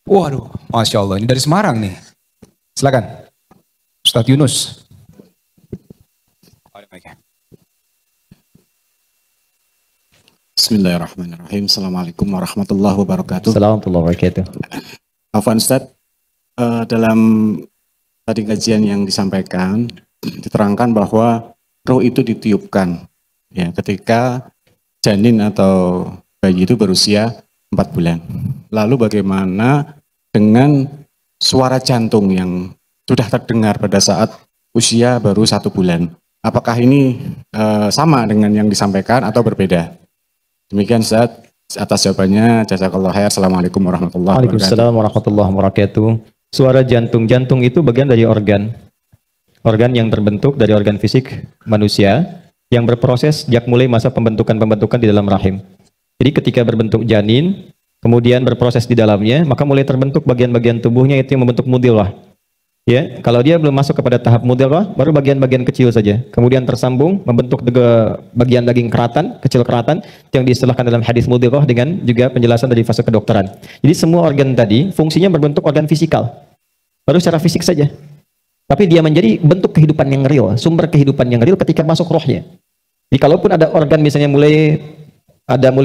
Waduh, Masya Allah. Ini dari Semarang nih. Silakan. Ustadz Yunus. Bismillahirrahmanirrahim. Assalamualaikum warahmatullahi wabarakatuh. Assalamualaikum warahmatullahi wabarakatuh. Afwan Ustadz, dalam tadi kajian yang disampaikan, diterangkan bahwa roh itu ditiupkan ya ketika janin atau bayi itu berusia 4 bulan. Lalu bagaimana dengan suara jantung yang sudah terdengar pada saat usia baru 1 bulan? Apakah ini sama dengan yang disampaikan atau berbeda? Demikian Ustaz, atas jawabannya jazakallahu khair. Assalamualaikum warahmatullahi wabarakatuh. Waalaikumsalam warahmatullahi wabarakatuh. Suara jantung, jantung itu bagian dari organ yang terbentuk dari organ fisik manusia yang berproses sejak mulai masa pembentukan di dalam rahim. Jadi ketika berbentuk janin, kemudian berproses di dalamnya, maka mulai terbentuk bagian-bagian tubuhnya itu yang membentuk mudghah. Ya, kalau dia belum masuk kepada tahap mudghah, baru bagian-bagian kecil saja. Kemudian tersambung membentuk bagian daging keratan, kecil keratan yang diistilahkan dalam hadis mudghah dengan juga penjelasan dari fase kedokteran. Jadi semua organ tadi fungsinya berbentuk organ fisikal. Baru secara fisik saja. Tapi dia menjadi bentuk kehidupan yang real, sumber kehidupan yang real ketika masuk rohnya. Jadi kalaupun ada organ misalnya mulai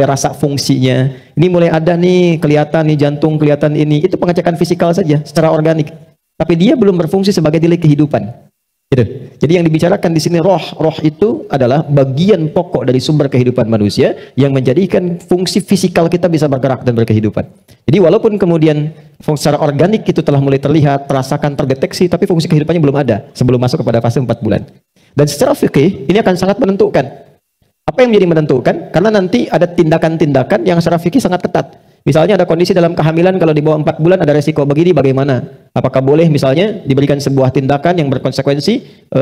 rasa fungsinya, ini mulai ada nih kelihatan nih jantung, kelihatan ini, itu pengecekan fisikal saja secara organik. Tapi dia belum berfungsi sebagai delik kehidupan. Gitu. Jadi yang dibicarakan di sini roh itu adalah bagian pokok dari sumber kehidupan manusia yang menjadikan fungsi fisikal kita bisa bergerak dan berkehidupan. Jadi walaupun kemudian secara organik itu telah mulai terlihat, terasakan, terdeteksi, tapi fungsi kehidupannya belum ada sebelum masuk kepada fase 4 bulan. Dan secara fikih ini akan sangat menentukan. Apa yang menjadi menentukan? Karena nanti ada tindakan-tindakan yang secara fikih sangat ketat. Misalnya ada kondisi dalam kehamilan kalau di bawah 4 bulan ada resiko begini, bagaimana? Apakah boleh misalnya diberikan sebuah tindakan yang berkonsekuensi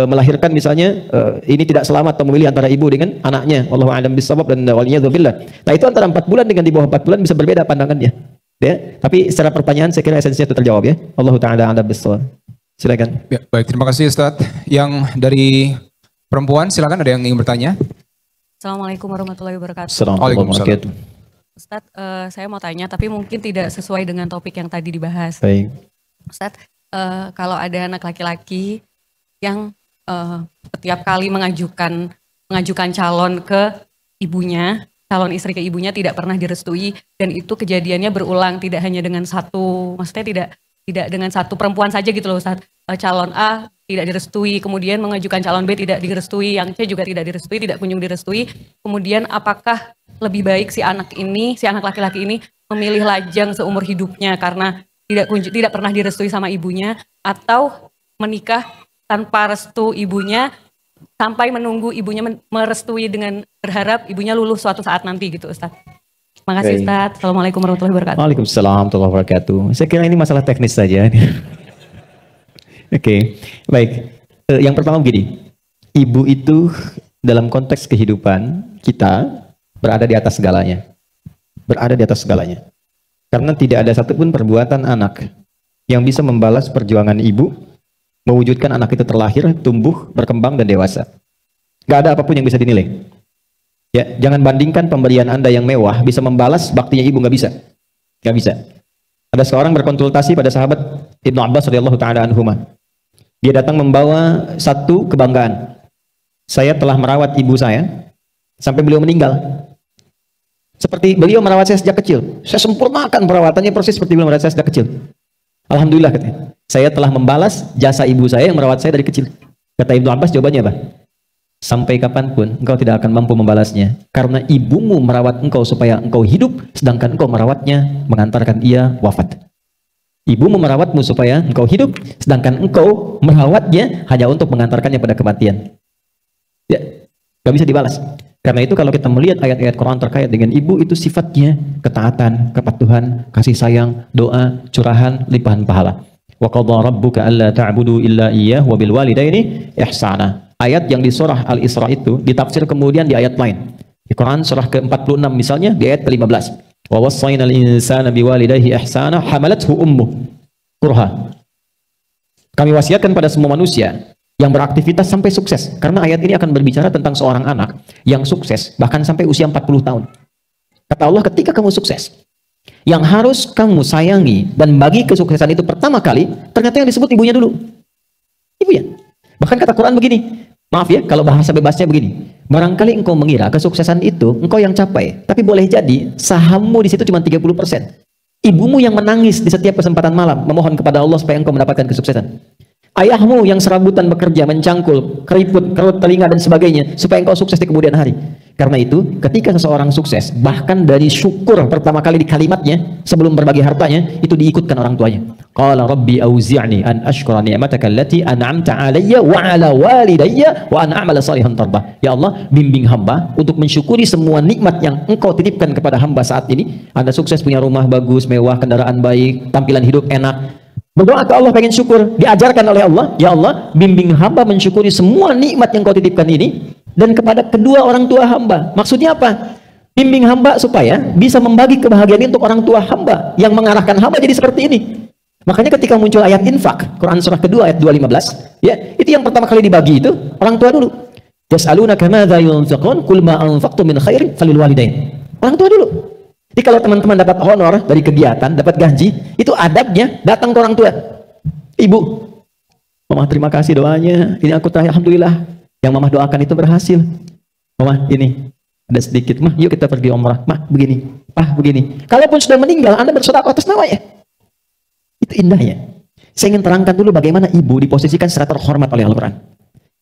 melahirkan misalnya ini tidak selamat atau memilih antara ibu dengan anaknya, wallahu a'lam bishawab dan waliyadzubillah. Nah itu antara 4 bulan dengan di bawah 4 bulan bisa berbeda pandangannya. Ya, tapi secara pertanyaan saya kira esensinya itu terjawab ya. Allahu ta'ala a'lam bishawab. Silakan. Ya, baik, terima kasih Ustadz. Yang dari perempuan silakan, ada yang ingin bertanya. Assalamualaikum warahmatullahi wabarakatuh. Assalamualaikum warahmatullahi wabarakatuh. Ustadz, saya mau tanya tapi mungkin tidak sesuai dengan topik yang tadi dibahas. Baik. Ustadz, kalau ada anak laki-laki yang setiap kali mengajukan calon ke ibunya, calon istri ke ibunya tidak pernah direstui, dan itu kejadiannya berulang, tidak hanya dengan satu, maksudnya tidak dengan satu perempuan saja gitu loh Ustadz. Calon A tidak direstui, kemudian mengajukan calon B tidak direstui, yang C juga tidak direstui, tidak kunjung direstui. Kemudian apakah lebih baik si anak laki-laki ini memilih lajang seumur hidupnya karena tidak pernah direstui sama ibunya, atau menikah tanpa restu ibunya sampai menunggu ibunya merestui dengan berharap ibunya lulus suatu saat nanti gitu Ustadz. Terima kasih Ustadz. Assalamualaikum warahmatullahi wabarakatuh. Waalaikumsalam warahmatullahi wabarakatuh. Saya kira ini masalah teknis saja. Oke, baik. Yang pertama begini, ibu itu dalam konteks kehidupan kita berada di atas segalanya. Berada di atas segalanya. Karena tidak ada satupun perbuatan anak yang bisa membalas perjuangan ibu mewujudkan anak itu terlahir, tumbuh, berkembang, dan dewasa. Gak ada apapun yang bisa dinilai. Ya, jangan bandingkan pemberian Anda yang mewah bisa membalas baktinya ibu, nggak bisa. Nggak bisa. Ada seorang berkonsultasi pada sahabat Ibnu Abbas radhiyallahu taala anhuma. Dia datang membawa satu kebanggaan. Saya telah merawat ibu saya sampai beliau meninggal. Seperti beliau merawat saya sejak kecil. Saya sempurnakan perawatannya persis seperti beliau merawat saya sejak kecil. Alhamdulillah katanya. Saya telah membalas jasa ibu saya yang merawat saya dari kecil. Kata Ibnu Abbas, jawabannya apa? Sampai kapanpun engkau tidak akan mampu membalasnya. Karena ibumu merawat engkau supaya engkau hidup, sedangkan engkau merawatnya mengantarkan ia wafat. Ibumu merawatmu supaya engkau hidup, sedangkan engkau merawatnya hanya untuk mengantarkannya pada kematian. Ya, gak bisa dibalas. Karena itu kalau kita melihat ayat-ayat Quran terkait dengan ibu, itu sifatnya ketaatan, kepatuhan, kasih sayang, doa, curahan, limpahan pahala. Wa qadha rabbuka alla ta'budu illa iyyah wa bil walidaini ihsana. Ayat yang di surah Al-Isra itu ditafsir kemudian di ayat lain. Di Quran surah ke-46 misalnya di ayat ke-15. Wa wassaynal insana biwalidayhi ihsana hamalathu ummuh kurha. Kami wasiatkan pada semua manusia yang beraktivitas sampai sukses. Karena ayat ini akan berbicara tentang seorang anak yang sukses bahkan sampai usia 40 tahun. Kata Allah, ketika kamu sukses, Yang harus kamu sayangi dan bagi kesuksesan itu pertama kali, ternyata yang disebut ibunya dulu. Ibunya. Bahkan kata Quran begini, maaf ya kalau bahasa bebasnya begini, barangkali engkau mengira kesuksesan itu engkau yang capai, tapi boleh jadi sahammu di situ cuma 30%. Ibumu yang menangis di setiap kesempatan malam memohon kepada Allah supaya engkau mendapatkan kesuksesan. Ayahmu yang serabutan bekerja, mencangkul, keriput, kerut telinga dan sebagainya supaya engkau sukses di kemudian hari. Karena itu, ketika seseorang sukses, bahkan dari syukur pertama kali di kalimatnya sebelum berbagi hartanya, itu diikutkan orang tuanya. Qala rabbi auzi'ni an ashkura ni'mataka allati an'amta 'alayya wa 'ala walidayya wa an a'mala salihan tardah. Ya Allah, bimbing hamba untuk mensyukuri semua nikmat yang engkau titipkan kepada hamba saat ini. Anda sukses punya rumah bagus, mewah, kendaraan baik, tampilan hidup enak. Berdoa ke Allah pengen syukur, diajarkan oleh Allah, ya Allah, bimbing hamba mensyukuri semua nikmat yang kau titipkan ini dan kepada kedua orang tua hamba. Maksudnya apa? Bimbing hamba supaya bisa membagi kebahagiaan ini untuk orang tua hamba yang mengarahkan hamba jadi seperti ini. Makanya ketika muncul ayat infak, Quran surah kedua ayat 215, ya, itu yang pertama kali dibagi itu orang tua dulu. Yas'alunaka madza yunfiqun qul ma anfaqtum min khairin falil walidain. Orang tua dulu. Jadi kalau teman-teman dapat honor dari kegiatan, dapat gaji, itu adabnya datang ke orang tua. Ibu, Mama terima kasih doanya. Ini aku terakhir, alhamdulillah. Yang Mama doakan itu berhasil. Mama, ini ada sedikit. Mah, yuk kita pergi umrah. Mah, begini. Pah, begini. Kalaupun sudah meninggal, Anda bersedekah atas namanya. Itu indahnya. Saya ingin terangkan dulu bagaimana ibu diposisikan secara terhormat oleh Al-Quran.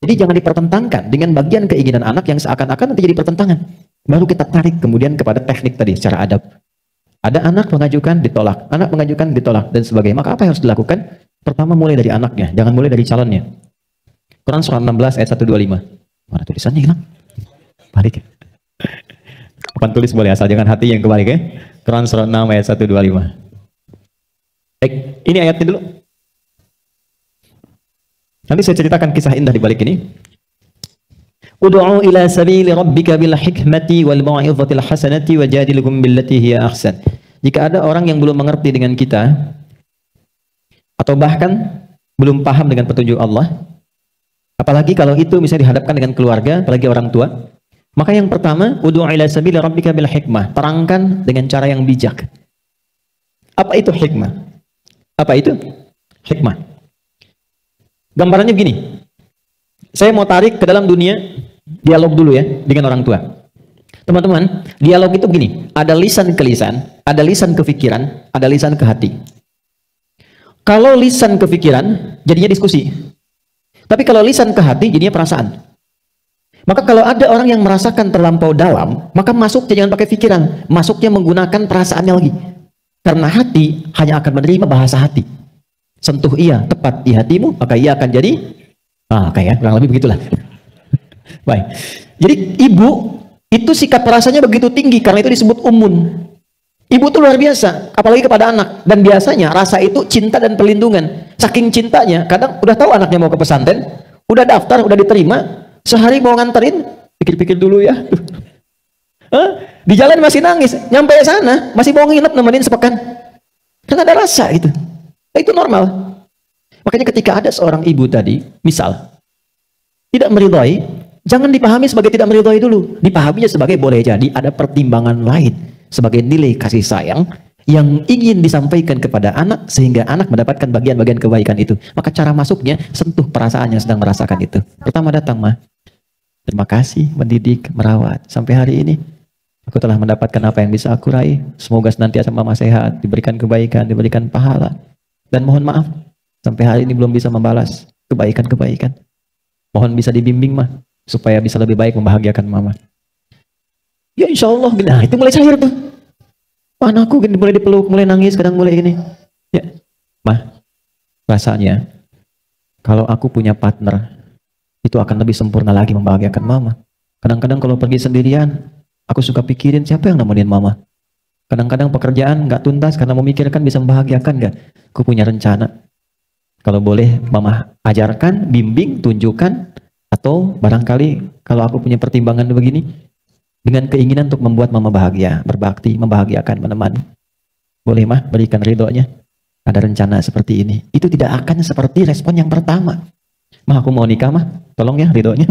Jadi jangan dipertentangkan dengan bagian keinginan anak yang seakan-akan nanti jadi pertentangan. Baru kita tarik kemudian kepada teknik tadi secara adab. Ada anak mengajukan ditolak, anak mengajukan ditolak dan sebagainya. Maka apa yang harus dilakukan? Pertama mulai dari anaknya, jangan mulai dari calonnya. Quran surah 16 ayat 125. Mana tulisannya hilang? Balik. Papan tulis boleh asal jangan hati yang kebalik ya. Quran surah 6 ayat 125. Baik, ini ayatnya dulu. Nanti saya ceritakan kisah indah di balik ini. Ud'u ila sabili rabbika bil hikmati wal mau'izatil hasanati wajadilhum billati hiya ahsan. Jika ada orang yang belum mengerti dengan kita atau bahkan belum paham dengan petunjuk Allah, apalagi kalau itu misalnya dihadapkan dengan keluarga, apalagi orang tua, maka yang pertama, ud'u ila sabili rabbika bil hikmah, terangkan dengan cara yang bijak. Apa itu hikmah? Apa itu hikmah? Gambarannya begini. Saya mau tarik ke dalam dunia dialog dulu ya dengan orang tua. Teman-teman, dialog itu begini, ada lisan ke lisan, ada lisan ke pikiran, ada lisan ke hati. Kalau lisan ke pikiran, jadinya diskusi. Tapi kalau lisan ke hati, jadinya perasaan. Maka kalau ada orang yang merasakan terlampau dalam, maka masuknya jangan pakai pikiran, masuknya menggunakan perasaannya lagi. Karena hati hanya akan menerima bahasa hati. Sentuh ia tepat di hatimu, maka ia akan jadi kayak kurang lebih begitulah. Baik. Jadi ibu itu sikap rasanya begitu tinggi karena itu disebut umun. Ibu itu luar biasa, apalagi kepada anak. Dan biasanya rasa itu cinta dan perlindungan. Saking cintanya, kadang udah tahu anaknya mau ke pesantren, udah daftar, udah diterima, sehari mau nganterin, pikir-pikir dulu ya. Di jalan masih nangis, nyampe sana masih mau nginep nemenin sepekan. Karena ada rasa itu. Itu normal. Makanya ketika ada seorang ibu tadi, misal tidak meridhai, jangan dipahami sebagai tidak meridhai dulu. Dipahaminya sebagai boleh jadi ada pertimbangan lain, sebagai nilai kasih sayang yang ingin disampaikan kepada anak sehingga anak mendapatkan bagian-bagian kebaikan itu. Maka cara masuknya sentuh perasaan yang sedang merasakan itu. Pertama datang, Ma, terima kasih mendidik, merawat sampai hari ini. Aku telah mendapatkan apa yang bisa aku raih. Semoga senantiasa Mama sehat, diberikan kebaikan, diberikan pahala. Dan mohon maaf, sampai hari ini belum bisa membalas kebaikan-kebaikan. Mohon bisa dibimbing, Mah, supaya bisa lebih baik membahagiakan Mama. Ya insya Allah, nah itu mulai cair tuh. Anakku mulai dipeluk, mulai nangis, kadang mulai gini. Ya, Mah, rasanya kalau aku punya partner, itu akan lebih sempurna lagi membahagiakan Mama. Kadang-kadang kalau pergi sendirian, aku suka pikirin siapa yang nemenin Mama. Kadang-kadang pekerjaan nggak tuntas karena memikirkan bisa membahagiakan nggak. Aku punya rencana. Kalau boleh Mama ajarkan, bimbing, tunjukkan. Atau barangkali kalau aku punya pertimbangan begini, dengan keinginan untuk membuat Mama bahagia, berbakti, membahagiakan, menemani. Boleh Mah berikan ridhonya. Ada rencana seperti ini. Itu tidak akan seperti respon yang pertama. Mah aku mau nikah Mah, tolong ya ridhonya.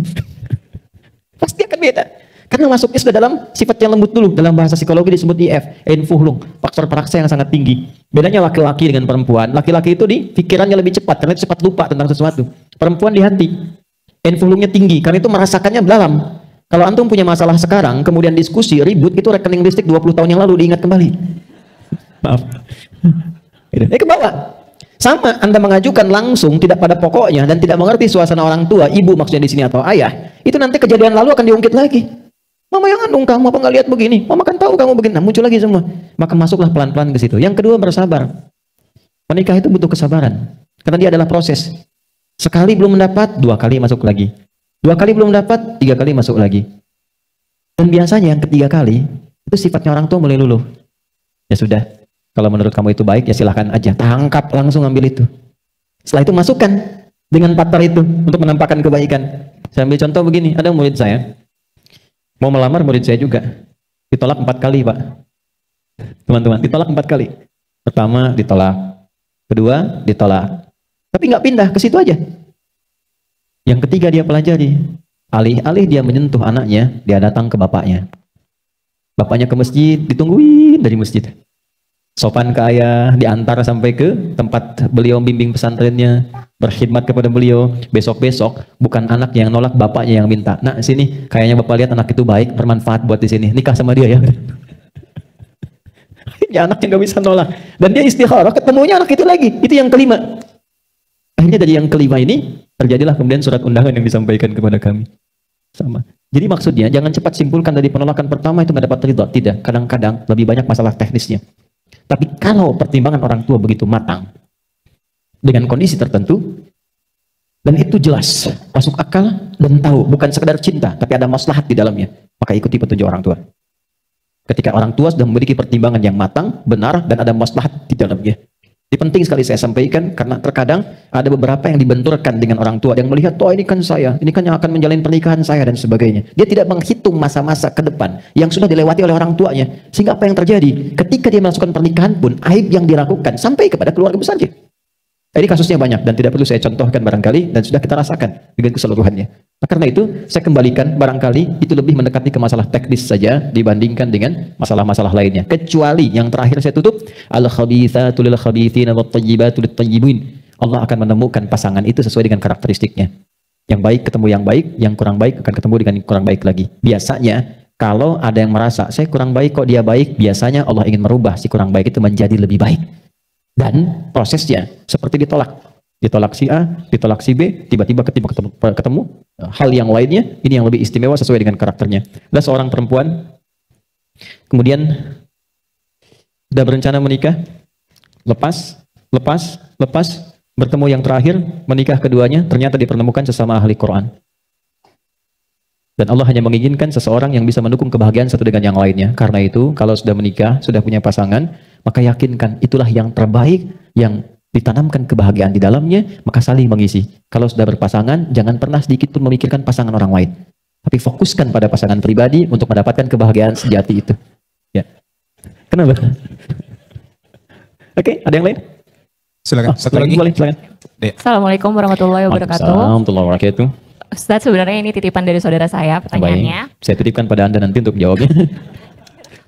Pasti akan beda. Karena masuknya sudah dalam sifat yang lembut dulu. Dalam bahasa psikologi disebut IF, Einfühlung, faktor peraksa yang sangat tinggi. Bedanya laki-laki dengan perempuan. Laki-laki itu di pikirannya lebih cepat, karena itu cepat lupa tentang sesuatu. Perempuan di hati, Einfühlungnya tinggi, karena itu merasakannya dalam. Kalau antum punya masalah sekarang, kemudian diskusi, ribut, itu rekening listrik 20 tahun yang lalu diingat kembali. Maaf. Ke bawah. Sama, Anda mengajukan langsung, tidak pada pokoknya, dan tidak mengerti suasana orang tua, ibu maksudnya di sini atau ayah, itu nanti kejadian lalu akan diungkit lagi. Mama yang kandung kamu, apa nggak lihat begini? Mama kan tahu kamu begini. Nah, muncul lagi semua. Maka masuklah pelan-pelan ke situ. Yang kedua, bersabar. Menikah itu butuh kesabaran. Karena dia adalah proses. Sekali belum mendapat, 2 kali masuk lagi. 2 kali belum dapat, 3 kali masuk lagi. Dan biasanya yang ketiga kali, itu sifatnya orang tua mulai luluh. Ya sudah. Kalau menurut kamu itu baik, ya silahkan aja. Tangkap langsung ambil itu. Setelah itu masukkan dengan partner itu untuk menampakkan kebaikan. Saya ambil contoh begini, ada murid saya. Mau melamar murid saya juga. Ditolak 4 kali, Pak. Teman-teman, ditolak 4 kali. Pertama ditolak. Kedua ditolak. Tapi nggak pindah ke situ aja. Yang ketiga dia pelajari. Alih-alih dia menyentuh anaknya, dia datang ke bapaknya. Bapaknya ke masjid, ditungguin dari masjid. Sopan ke ayah, diantar sampai ke tempat beliau bimbing pesantrennya, berkhidmat kepada beliau. Besok-besok bukan anak yang nolak, bapaknya yang minta. Nah, sini kayaknya bapak lihat anak itu baik, bermanfaat buat di sini. Nikah sama dia ya. Ya anaknya nggak bisa nolak. Dan dia istikharah, ketemunya anak itu lagi. Itu yang kelima. Akhirnya dari yang kelima ini terjadilah kemudian surat undangan yang disampaikan kepada kami. Sama. Jadi maksudnya jangan cepat simpulkan dari penolakan pertama itu nggak dapat ridho. Tidak. Kadang-kadang lebih banyak masalah teknisnya. Tapi kalau pertimbangan orang tua begitu matang, dengan kondisi tertentu, dan itu jelas, masuk akal, dan tahu, bukan sekedar cinta, tapi ada maslahat di dalamnya, maka ikuti petunjuk orang tua. Ketika orang tua sudah memiliki pertimbangan yang matang, benar, dan ada maslahat di dalamnya. Ini penting sekali saya sampaikan, karena terkadang ada beberapa yang dibenturkan dengan orang tua, yang melihat, oh ini kan saya, ini kan yang akan menjalin pernikahan saya, dan sebagainya. Dia tidak menghitung masa-masa ke depan, yang sudah dilewati oleh orang tuanya. Sehingga apa yang terjadi? Ketika dia melakukan pernikahan pun, aib yang dilakukan, sampai kepada keluarga besarnya. Ini kasusnya banyak, dan tidak perlu saya contohkan barangkali, dan sudah kita rasakan dengan keseluruhannya. Nah, karena itu, saya kembalikan barangkali itu lebih mendekati ke masalah teknis saja dibandingkan dengan masalah-masalah lainnya. Kecuali yang terakhir saya tutup, al-khabithatu lil-khabithina wat-thayyibatu lit-thayyibin. Allah akan menemukan pasangan itu sesuai dengan karakteristiknya. Yang baik ketemu yang baik, yang kurang baik akan ketemu dengan yang kurang baik lagi. Biasanya, kalau ada yang merasa, saya kurang baik kok dia baik, biasanya Allah ingin merubah si kurang baik itu menjadi lebih baik. Dan prosesnya seperti ditolak. Ditolak si A, ditolak si B, tiba-tiba ketemu hal yang lainnya, ini yang lebih istimewa sesuai dengan karakternya. Ada seorang perempuan, kemudian sudah berencana menikah, lepas, bertemu yang terakhir, menikah keduanya, ternyata dipertemukan sesama ahli Quran. Dan Allah hanya menginginkan seseorang yang bisa mendukung kebahagiaan satu dengan yang lainnya. Karena itu, kalau sudah menikah, sudah punya pasangan, maka yakinkan itulah yang terbaik, yang ditanamkan kebahagiaan di dalamnya, maka saling mengisi. Kalau sudah berpasangan, jangan pernah sedikit pun memikirkan pasangan orang lain. Tapi fokuskan pada pasangan pribadi untuk mendapatkan kebahagiaan sejati itu. Ya. Kenapa? Oke, ada yang lain? Silakan. Satu lagi. Boleh, silakan. Assalamualaikum warahmatullahi wabarakatuh. Warahmatullahi wabarakatuh. Ustadz, sebenarnya ini titipan dari saudara saya pertanyaannya. Baik. Saya titipkan pada Anda nanti untuk jawabnya.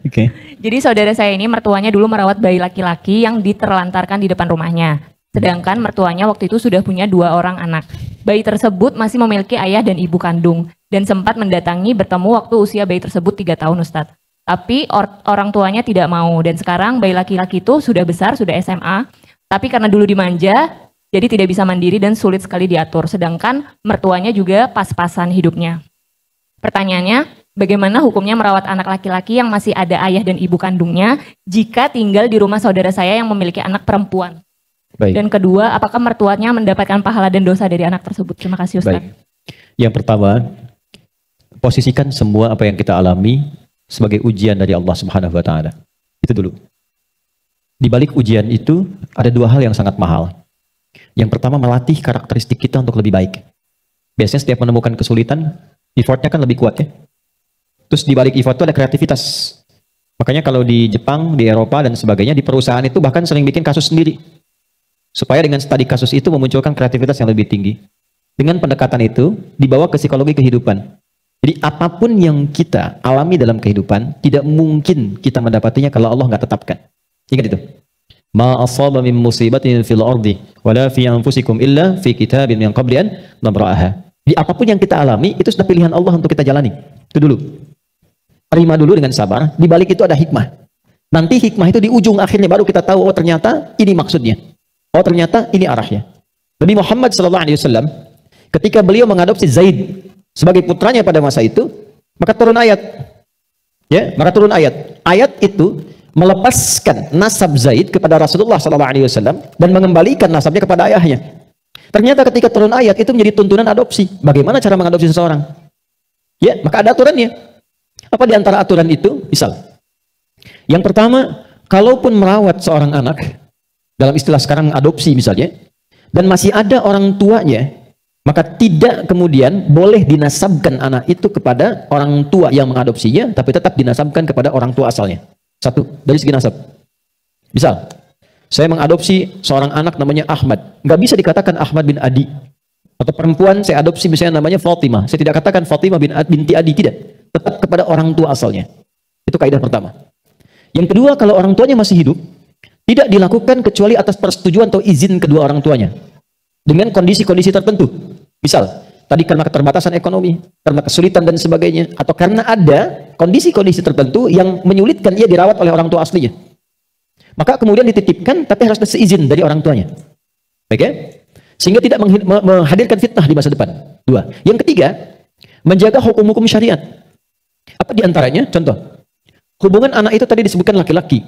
Oke. Jadi saudara saya ini mertuanya dulu merawat bayi laki-laki yang diterlantarkan di depan rumahnya. Sedangkan mertuanya waktu itu sudah punya 2 orang anak. Bayi tersebut masih memiliki ayah dan ibu kandung. Dan sempat mendatangi bertemu waktu usia bayi tersebut 3 tahun Ustadz. Tapi orang tuanya tidak mau. Dan sekarang bayi laki-laki itu sudah besar, sudah SMA. Tapi karena dulu dimanja, jadi tidak bisa mandiri dan sulit sekali diatur. Sedangkan mertuanya juga pas-pasan hidupnya. Pertanyaannya, bagaimana hukumnya merawat anak laki-laki yang masih ada ayah dan ibu kandungnya jika tinggal di rumah saudara saya yang memiliki anak perempuan? Baik. Dan kedua, apakah mertuanya mendapatkan pahala dan dosa dari anak tersebut? Terima kasih Ustaz. Baik. Yang pertama, posisikan semua apa yang kita alami sebagai ujian dari Allah Subhanahu wa taala. Itu dulu. Di balik ujian itu ada 2 hal yang sangat mahal. Yang pertama, melatih karakteristik kita untuk lebih baik. Biasanya setiap menemukan kesulitan, effortnya kan lebih kuat ya. Terus di balik effort itu ada kreativitas. Makanya kalau di Jepang, di Eropa dan sebagainya, di perusahaan itu bahkan sering bikin kasus sendiri. Supaya dengan studi kasus itu memunculkan kreativitas yang lebih tinggi. Dengan pendekatan itu, dibawa ke psikologi kehidupan. Jadi apapun yang kita alami dalam kehidupan, tidak mungkin kita mendapatinya kalau Allah nggak tetapkan. Ingat itu. Ma asaba min musibatin fil ardi wala fi anfusikum illa fi kitabin min qabli an nabra'aha. Jadi apapun yang kita alami itu sudah pilihan Allah untuk kita jalani. Itu dulu. Terima dulu dengan sabar. Di balik itu ada hikmah. Nanti hikmah itu di ujung akhirnya baru kita tahu, oh ternyata ini maksudnya. Oh ternyata ini arahnya. Nabi Muhammad SAW ketika beliau mengadopsi Zaid sebagai putranya pada masa itu, maka turun ayat. Ya, maka turun ayat. Ayat itu melepaskan nasab Zaid kepada Rasulullah SAW dan mengembalikan nasabnya kepada ayahnya. Ternyata ketika turun ayat itu menjadi tuntunan adopsi. Bagaimana cara mengadopsi seseorang? Ya, maka ada aturannya. Apa di antara aturan itu? Misal, yang pertama, kalaupun merawat seorang anak, dalam istilah sekarang adopsi misalnya, dan masih ada orang tuanya, maka tidak kemudian boleh dinasabkan anak itu kepada orang tua yang mengadopsinya, tapi tetap dinasabkan kepada orang tua asalnya. Satu, dari segi nasab. Misal, saya mengadopsi seorang anak namanya Ahmad. Nggak bisa dikatakan Ahmad bin Adi. Atau perempuan saya adopsi misalnya namanya Fatimah. Saya tidak katakan Fatimah binti Adi, tidak. Tetap kepada orang tua asalnya. Itu kaidah pertama. Yang kedua, kalau orang tuanya masih hidup, tidak dilakukan kecuali atas persetujuan atau izin kedua orang tuanya. Dengan kondisi-kondisi tertentu. Misal, tadi karena keterbatasan ekonomi, karena kesulitan dan sebagainya, atau karena ada kondisi-kondisi tertentu yang menyulitkan ia dirawat oleh orang tua aslinya. Maka kemudian dititipkan, tapi harus ada seizin dari orang tuanya. Baik ya? Sehingga tidak menghadirkan fitnah di masa depan. Dua. Yang ketiga, menjaga hukum-hukum syariat. Apa diantaranya? Contoh, hubungan anak itu tadi disebutkan laki-laki.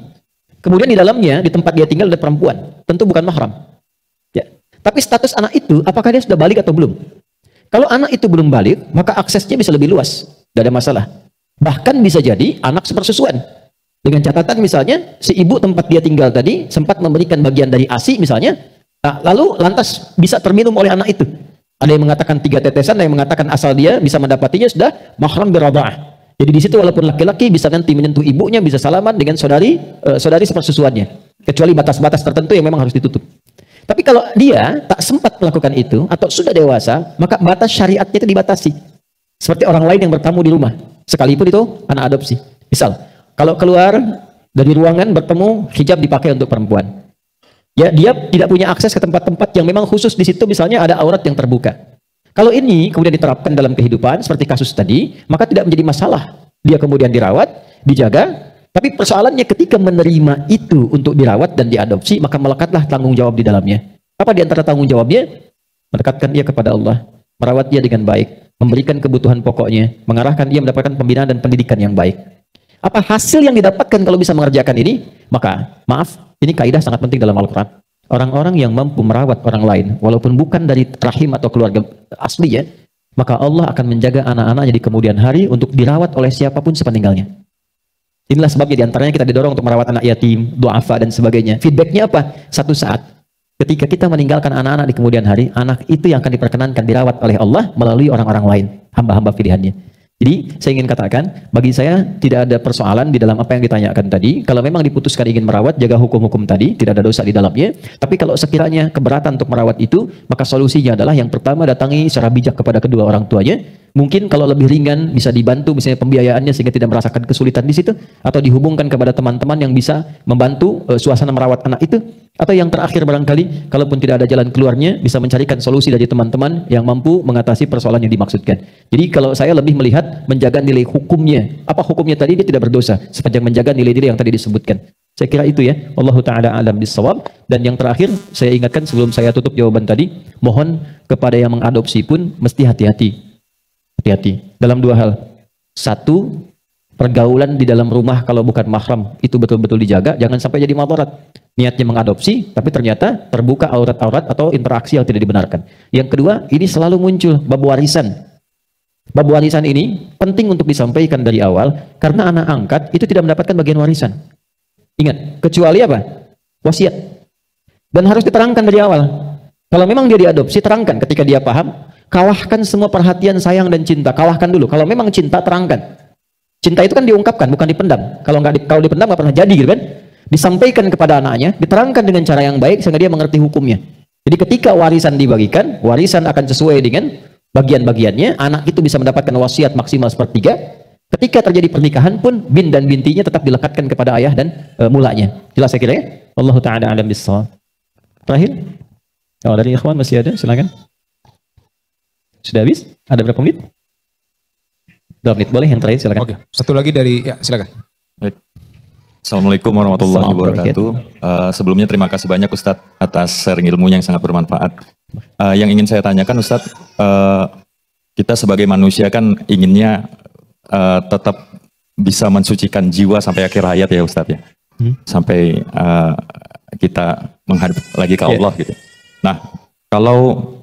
Kemudian di dalamnya, di tempat dia tinggal ada perempuan. Tentu bukan mahram. Ya. Tapi status anak itu, apakah dia sudah balik atau belum? Kalau anak itu belum balik, maka aksesnya bisa lebih luas. Tidak ada masalah. Bahkan bisa jadi anak sepersusuan. Dengan catatan misalnya, si ibu tempat dia tinggal tadi, sempat memberikan bagian dari ASI misalnya, nah, lalu lantas bisa terminum oleh anak itu. Ada yang mengatakan 3 tetesan, ada yang mengatakan asal dia bisa mendapatinya sudah mahram biradha'ah. Jadi di situ walaupun laki-laki bisa nanti menyentuh ibunya, bisa salaman dengan saudari sepersusuannya. Kecuali batas-batas tertentu yang memang harus ditutup. Tapi kalau dia tak sempat melakukan itu atau sudah dewasa, maka batas syariatnya itu dibatasi. Seperti orang lain yang bertamu di rumah, sekalipun itu anak adopsi. Misal, kalau keluar dari ruangan bertemu, hijab dipakai untuk perempuan. Ya, dia tidak punya akses ke tempat-tempat yang memang khusus di situ, misalnya ada aurat yang terbuka. Kalau ini kemudian diterapkan dalam kehidupan seperti kasus tadi, maka tidak menjadi masalah. Dia kemudian dirawat, dijaga, tapi persoalannya ketika menerima itu untuk dirawat dan diadopsi, maka melekatlah tanggung jawab di dalamnya. Apa di antara tanggung jawabnya? Mendekatkan ia kepada Allah, merawat dia dengan baik, memberikan kebutuhan pokoknya, mengarahkan dia mendapatkan pembinaan dan pendidikan yang baik. Apa hasil yang didapatkan kalau bisa mengerjakan ini? Maka, maaf, ini kaidah sangat penting dalam Al-Quran. Orang-orang yang mampu merawat orang lain, walaupun bukan dari rahim atau keluarga asli ya, maka Allah akan menjaga anak-anaknya di kemudian hari untuk dirawat oleh siapapun sepeninggalnya. Inilah sebabnya diantaranya kita didorong untuk merawat anak yatim, du'afa dan sebagainya. Feedbacknya apa? Satu saat, ketika kita meninggalkan anak-anak di kemudian hari, anak itu yang akan diperkenankan dirawat oleh Allah melalui orang-orang lain, hamba-hamba pilihannya. Jadi saya ingin katakan, bagi saya tidak ada persoalan di dalam apa yang ditanyakan tadi. Kalau memang diputuskan ingin merawat, jaga hukum-hukum tadi, tidak ada dosa di dalamnya. Tapi kalau sekiranya keberatan untuk merawat itu, maka solusinya adalah yang pertama, datangi secara bijak kepada kedua orang tuanya. Mungkin kalau lebih ringan bisa dibantu misalnya pembiayaannya sehingga tidak merasakan kesulitan di situ, atau dihubungkan kepada teman-teman yang bisa membantu suasana merawat anak itu. Atau yang terakhir barangkali, kalaupun tidak ada jalan keluarnya, bisa mencarikan solusi dari teman-teman yang mampu mengatasi persoalan yang dimaksudkan. Jadi kalau saya lebih melihat menjaga nilai hukumnya. Apa hukumnya tadi? Dia tidak berdosa sepanjang menjaga nilai-nilai yang tadi disebutkan. Saya kira itu ya. Wallahu ta'ala alam bisawab. Dan yang terakhir, saya ingatkan sebelum saya tutup jawaban tadi, mohon kepada yang mengadopsi pun mesti hati-hati. Hati-hati dalam 2 hal. Satu, pergaulan di dalam rumah kalau bukan mahram itu betul-betul dijaga, jangan sampai jadi madarat. Niatnya mengadopsi, tapi ternyata terbuka aurat-aurat atau interaksi yang tidak dibenarkan. Yang kedua, ini selalu muncul bab warisan. Bab warisan ini penting untuk disampaikan dari awal, karena anak angkat itu tidak mendapatkan bagian warisan. Ingat, kecuali apa? Wasiat. Dan harus diterangkan dari awal. Kalau memang dia diadopsi, terangkan ketika dia paham. Kalahkan semua perhatian, sayang dan cinta. Kalahkan dulu. Kalau memang cinta, terangkan. Cinta itu kan diungkapkan, bukan dipendam. Kalau dipendam nggak pernah jadi, gitu kan? Disampaikan kepada anaknya, diterangkan dengan cara yang baik sehingga dia mengerti hukumnya. Jadi ketika warisan dibagikan, warisan akan sesuai dengan bagian-bagiannya, anak itu bisa mendapatkan wasiat maksimal sepertiga. Ketika terjadi pernikahan pun, bin dan bintinya tetap dilekatkan kepada ayah dan mulanya. Jelas saya kira ya? Wallahu ta'ala alam bissawab. Terakhir? Kalau dari ikhwan masih ada, silakan. Sudah habis? Ada berapa menit? 2 menit, boleh yang terakhir silakan. Oke, satu lagi dari, ya silakan. Baik. Assalamualaikum warahmatullahi wabarakatuh. Sebelumnya terima kasih banyak Ustadz atas sharing ilmunya yang sangat bermanfaat. Yang ingin saya tanyakan Ustadz, kita sebagai manusia kan inginnya tetap bisa mensucikan jiwa sampai akhir hayat ya Ustadz ya. Sampai kita menghadap lagi ke Allah gitu. Nah, kalau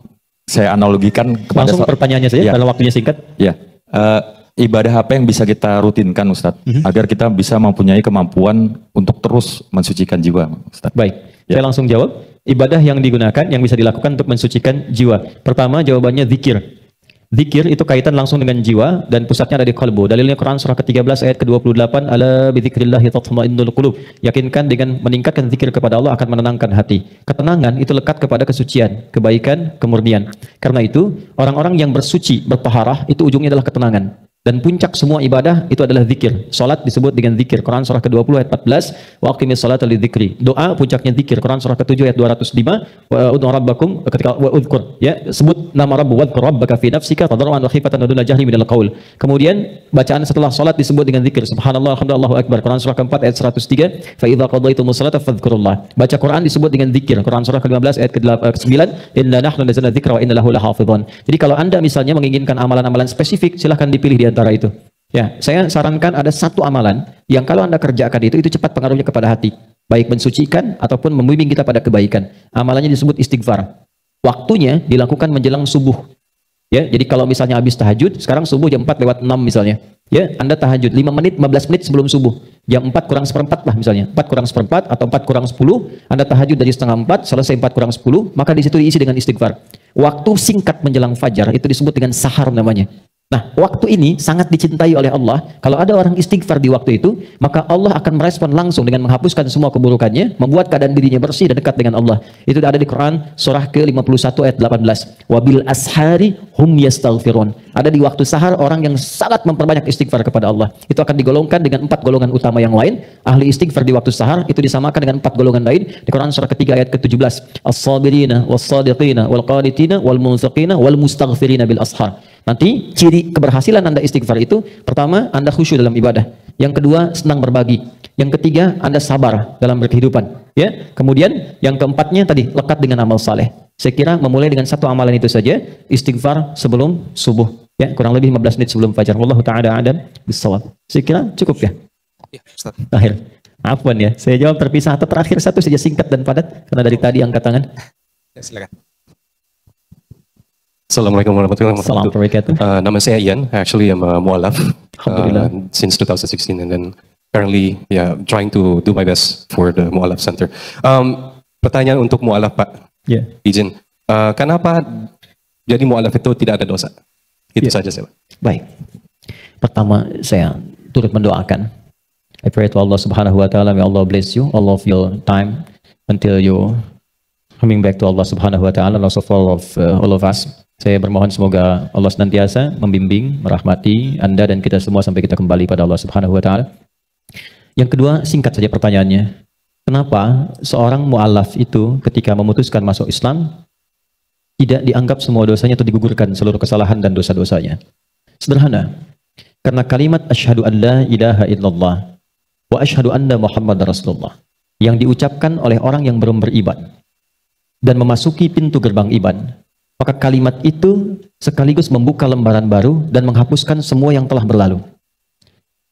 saya analogikan kepada langsung pertanyaannya saja, ya, karena waktunya singkat. Ya, ibadah apa yang bisa kita rutinkan Ustadz agar kita bisa mempunyai kemampuan untuk terus mensucikan jiwa Ustadz? Baik, Ya. saya langsung jawab. Ibadah yang digunakan, yang bisa dilakukan untuk mensucikan jiwa. Pertama, jawabannya zikir. Zikir itu kaitan langsung dengan jiwa dan pusatnya ada di qalbu. Dalilnya Quran surah ke-13 ayat ke-28, ala bidzikrillahi tatma'innul qulub. Yakinkan dengan meningkatkan zikir kepada Allah akan menenangkan hati. Ketenangan itu lekat kepada kesucian, kebaikan, kemurnian. Karena itu, orang-orang yang bersuci, bertaharah, itu ujungnya adalah ketenangan. Dan puncak semua ibadah itu adalah zikir. Salat disebut dengan zikir. Quran surah ke-20 ayat 14, wa aqimis salata lidzikri. Doa puncaknya zikir. Quran surah ke-7 ayat 205, wa ud'u rabbakum ketika wa udhkur, ya, sebut nama Rabbu wadhkur rabbaka fi nafsika tadarruan wa khifatan wa duna jahri minal qaul. Kemudian bacaan setelah salat disebut dengan zikir. Subhanallah, alhamdulillah, Allahu akbar. Quran surah ke-4 ayat 103, fa idza qadaytumus salata fadhkurullah. Baca Quran disebut dengan zikir. Quran surah ke-15 ayat ke-9, inna nahnu nazzalna dzikra wa inna lahu lahafizun. Jadi kalau Anda misalnya menginginkan amalan-amalan spesifik, silahkan dipilih di antara itu. Ya, saya sarankan ada satu amalan yang kalau Anda kerjakan itu cepat pengaruhnya kepada hati, baik mensucikan ataupun membimbing kita pada kebaikan. Amalannya disebut istighfar. Waktunya dilakukan menjelang subuh. Ya, jadi kalau misalnya habis tahajud, sekarang subuh jam 4:06 misalnya. Ya, Anda tahajud 5 menit, 15 menit sebelum subuh. Jam 4 kurang seperempat lah misalnya. 4 kurang seperempat atau 4 kurang 10, Anda tahajud dari setengah 4, selesai 4 kurang 10, maka di situ diisi dengan istighfar. Waktu singkat menjelang fajar itu disebut dengan sahar namanya. Nah, waktu ini sangat dicintai oleh Allah. Kalau ada orang istighfar di waktu itu, maka Allah akan merespon langsung dengan menghapuskan semua keburukannya, membuat keadaan dirinya bersih dan dekat dengan Allah. Itu ada di Quran surah ke-51 ayat 18. Wabil ashari hum yastaghfirun. Ada di waktu sahar orang yang sangat memperbanyak istighfar kepada Allah. Itu akan digolongkan dengan 4 golongan utama yang lain. Ahli istighfar di waktu sahar itu disamakan dengan 4 golongan lain di Quran surah ketiga ayat ke-17. As-sabirina was-sadiqina wal-qanitina wal-munfiqina wal-mustaghfirina bil ashar. Nanti ciri keberhasilan Anda istighfar itu, pertama, Anda khusyuk dalam ibadah. Yang kedua, senang berbagi. Yang ketiga, Anda sabar dalam berkehidupan. Ya, kemudian yang keempatnya tadi lekat dengan amal saleh. Saya kira memulai dengan satu amalan itu saja, istighfar sebelum subuh. Ya, kurang lebih 15 menit sebelum fajar. Wallahu ta'ala a'lam bissawab. Saya kira cukup ya. Ya, Ustaz. Akhir. Afwan ya, saya jawab terpisah atau terakhir satu saja singkat dan padat karena dari tadi angkat tangan. Ya, silakan. Assalamualaikum warahmatullahi Assalamualaikum wabarakatuh. warahmatullahi wabarakatuh. Nama saya Ian. Actually, I'm a mu'alaf Alhamdulillah. since 2016, and then currently, trying to do my best for the mu'alaf center. Pertanyaan untuk mu'alaf, Pak. Ya. Izin. Kenapa jadi mu'alaf itu tidak ada dosa? Itu saja saya. Baik. Pertama, saya turut mendoakan. I pray to Allah Subhanahu wa taala, may Allah bless you all of your time until you coming back to Allah Subhanahu wa taala, and also for all of us. Saya bermohon semoga Allah senantiasa membimbing, merahmati Anda dan kita semua sampai kita kembali pada Allah Subhanahu wa taala. Yang kedua, singkat saja pertanyaannya. Kenapa seorang mu'alaf itu ketika memutuskan masuk Islam tidak dianggap semua dosanya atau digugurkan seluruh kesalahan dan dosa-dosanya? Sederhana. Karena kalimat asyhadu an la ilaha illallah wa asyhadu anna Muhammadar Rasulullah yang diucapkan oleh orang yang belum beriman dan memasuki pintu gerbang iman, maka kalimat itu sekaligus membuka lembaran baru dan menghapuskan semua yang telah berlalu.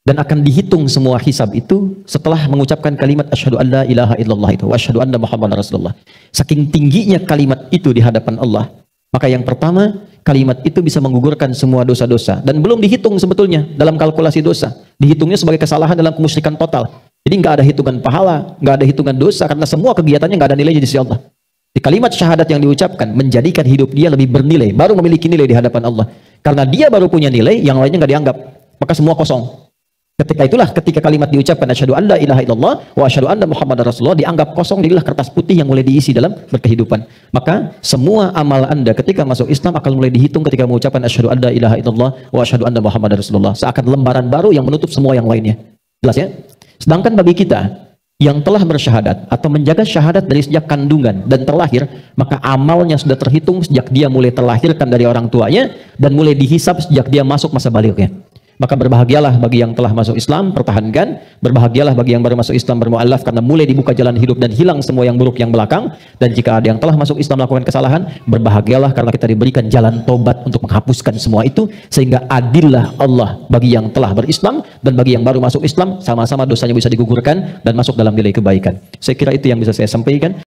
Dan akan dihitung semua hisab itu setelah mengucapkan kalimat asyhadu an la ilaha illallah itu, wa asyhadu anna Muhammadar Rasulullah. Saking tingginya kalimat itu di hadapan Allah, maka yang pertama, kalimat itu bisa menggugurkan semua dosa-dosa dan belum dihitung sebetulnya dalam kalkulasi dosa. Dihitungnya sebagai kesalahan dalam kemusyrikan total. Jadi nggak ada hitungan pahala, nggak ada hitungan dosa karena semua kegiatannya nggak ada nilainya di sisi Allah. Di kalimat syahadat yang diucapkan menjadikan hidup dia lebih bernilai, baru memiliki nilai di hadapan Allah. Karena dia baru punya nilai, yang lainnya nggak dianggap, maka semua kosong. Ketika itulah, ketika kalimat diucapkan asyhadu an la ilaha illallah wa asyhadu anna muhammadar rasulullah, dianggap kosong, jadilah kertas putih yang mulai diisi dalam berkehidupan. Maka semua amal Anda ketika masuk Islam akan mulai dihitung ketika mengucapkan asyhadu an la ilaha illallah wa asyhadu anna muhammadar rasulullah, seakan lembaran baru yang menutup semua yang lainnya. Jelas ya? Sedangkan bagi kita yang telah bersyahadat atau menjaga syahadat dari sejak kandungan dan terlahir, maka amalnya sudah terhitung sejak dia mulai terlahirkan dari orang tuanya dan mulai dihisab sejak dia masuk masa balignya. Maka berbahagialah bagi yang telah masuk Islam, pertahankan. Berbahagialah bagi yang baru masuk Islam, bermu'alaf, karena mulai dibuka jalan hidup dan hilang semua yang buruk yang belakang. Dan jika ada yang telah masuk Islam melakukan kesalahan, berbahagialah karena kita diberikan jalan tobat untuk menghapuskan semua itu, sehingga adillah Allah bagi yang telah berislam dan bagi yang baru masuk Islam, sama-sama dosanya bisa digugurkan dan masuk dalam nilai kebaikan. Saya kira itu yang bisa saya sampaikan.